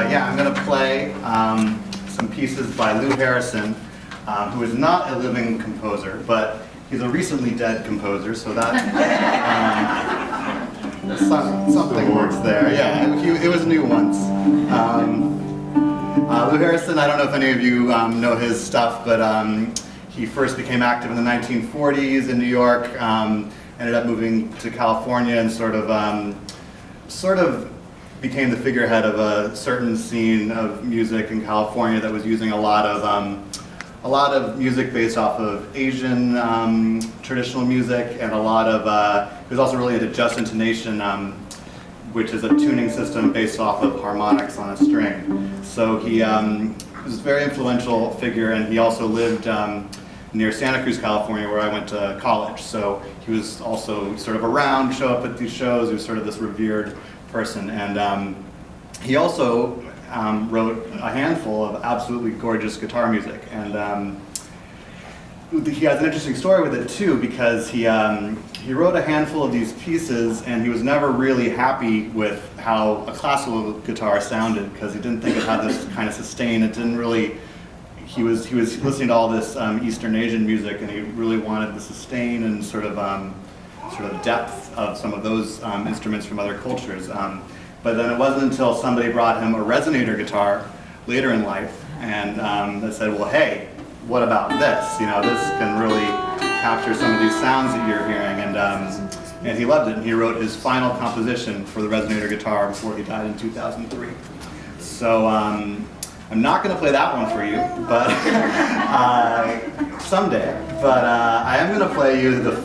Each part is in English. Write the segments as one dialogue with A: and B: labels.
A: yeah, I'm going to play some pieces by Lou Harrison, who is not a living composer, but he's a recently dead composer, so that something works there. Yeah, it was new once. Lou Harrison, I don't know if any of you know his stuff, but he first became active in the 1940s in New York, ended up moving to California and sort of became the figurehead of a certain scene of music in California that was using a lot of music based off of Asian traditional music, and a lot of, he was also really into just intonation, which is a tuning system based off of harmonics on a string. So he was a very influential figure, and he also lived near Santa Cruz, California, where I went to college. So he was also sort of around, show up at these shows. He was sort of this revered person, and he also wrote a handful of absolutely gorgeous guitar music, and he has an interesting story with it too, because he wrote a handful of these pieces, and he was never really happy with how a classical guitar sounded, because he didn't think it had this kind of sustain. It didn't really. He was listening to all this Eastern Asian music, and he really wanted the sustain and sort of depth of some of those instruments from other cultures. But then it wasn't until somebody brought him a resonator guitar later in life, and they said, well, hey, what about this? You know, this can really capture some of these sounds that you're hearing. And he loved it, and he wrote his final composition for the resonator guitar before he died in 2003. So I'm not going to play that one for you, but someday. But I am going to play you the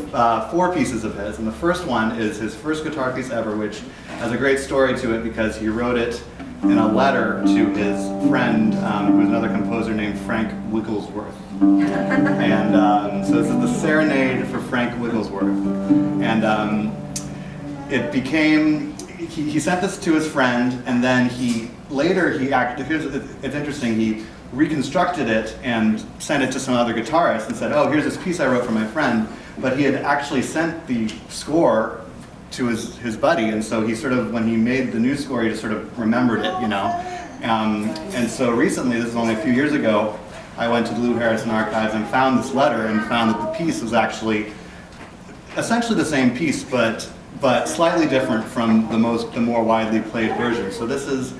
A: 4 pieces of his, and the first one is his first guitar piece ever, which has a great story to it because he wrote it in a letter to his friend, who was another composer named Frank Wigglesworth. And so this is the Serenade for Frank Wigglesworth. And it became, he sent this to his friend, and then it's interesting, he reconstructed it and sent it to some other guitarist and said, oh, here's this piece I wrote for my friend. But he had actually sent the score to his buddy, and so he sort of, when he made the new score, he just sort of remembered it, you know. And so recently, this is only a few years ago, I went to the Lou Harrison archives and found this letter and found that the piece was actually essentially the same piece, but slightly different from the more widely played version. So this is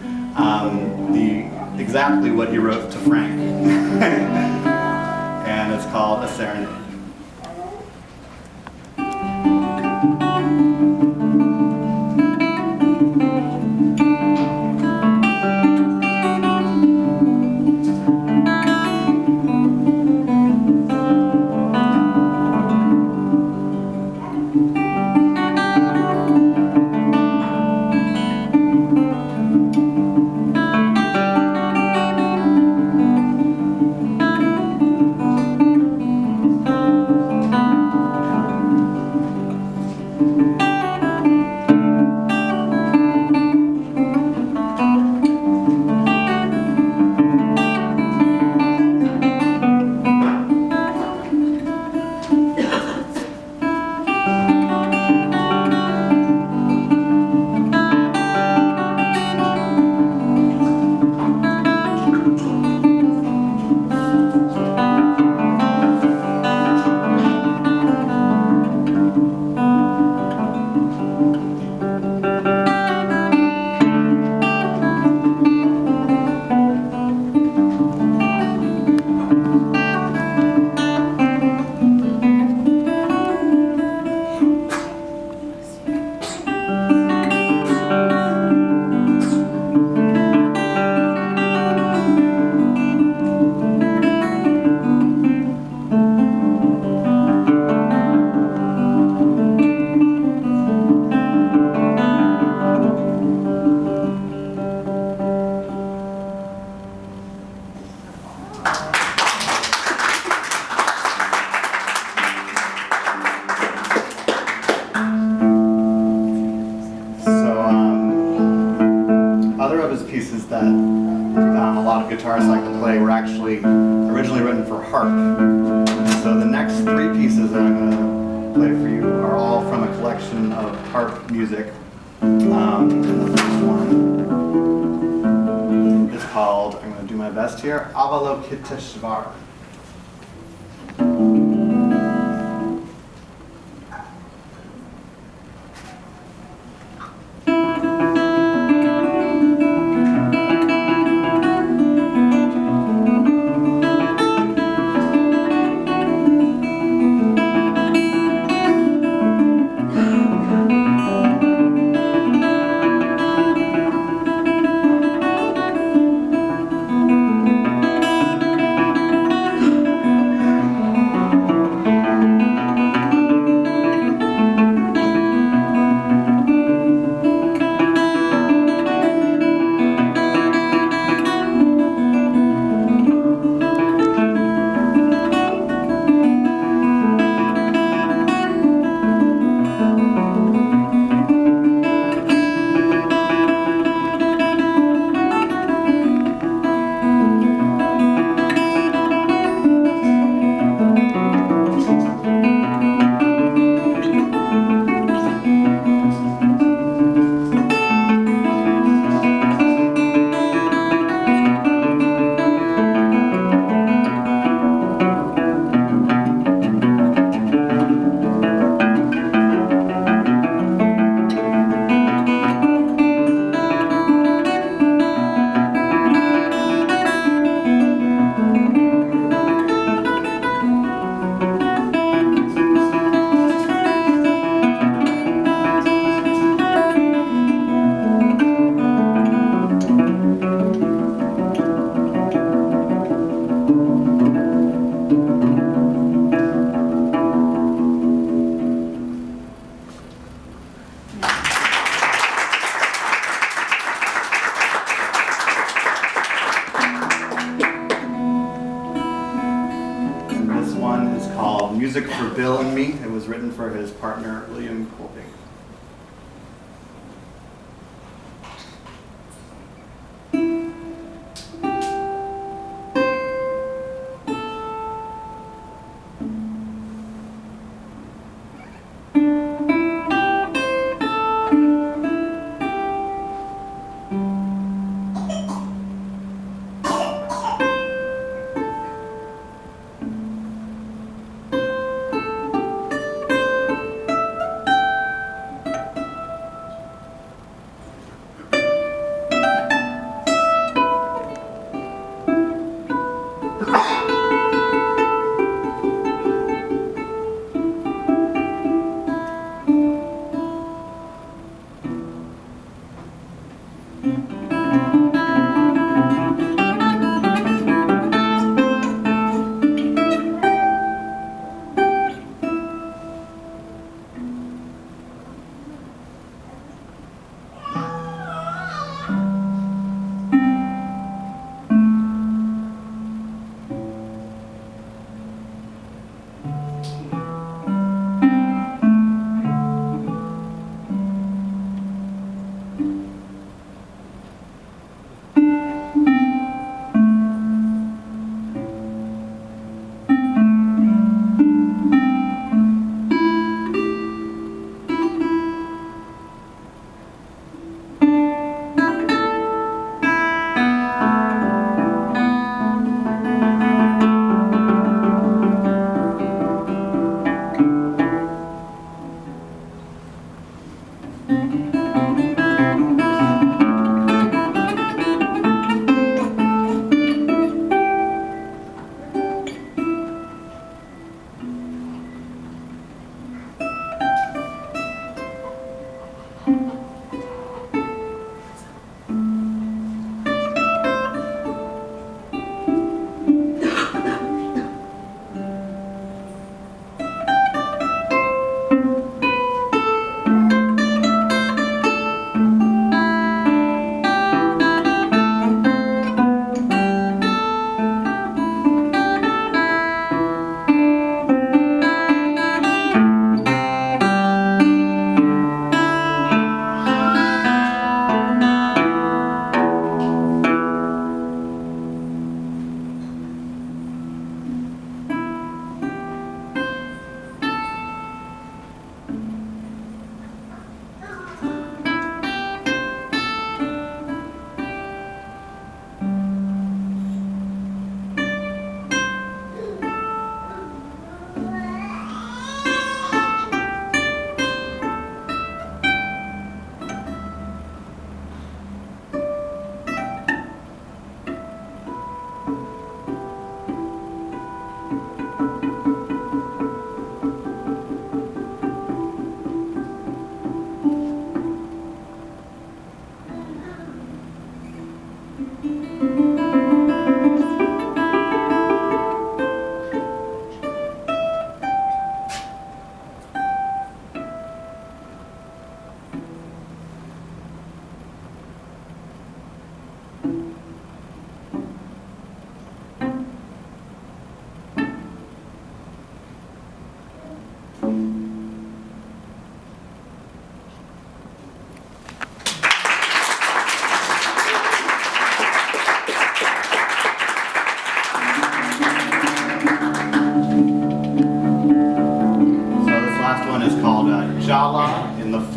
A: exactly what he wrote to Frank, and it's called A Serenade. Pieces that a lot of guitarists like to play were actually originally written for harp. So the next 3 pieces that I'm going to play for you are all from a collection of harp music. And the first one best here. Avalokiteshvara. Music for Bill and Me. It was written for his partner, William Colby.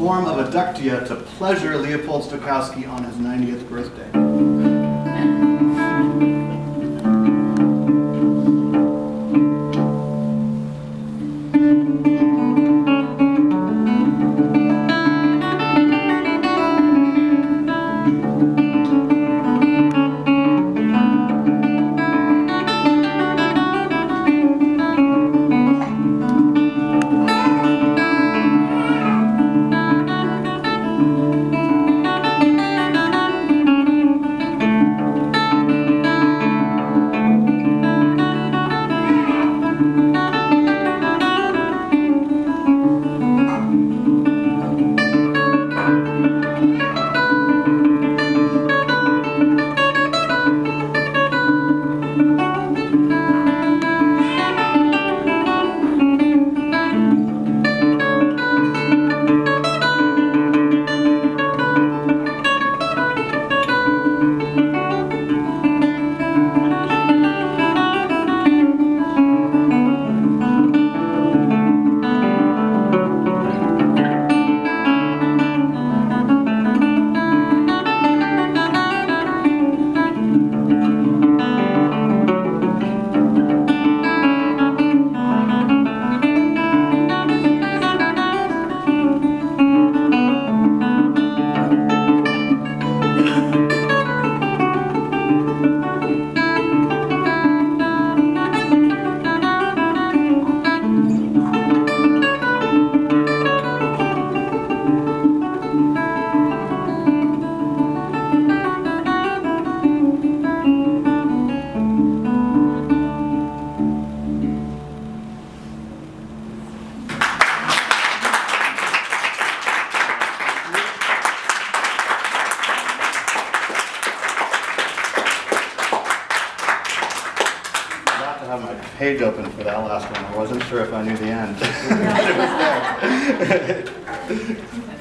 A: form of a ductia to pleasure Leopold Stokowski on his 90th birthday? I have my page open for that last one. I wasn't sure if I knew the end. But it was there.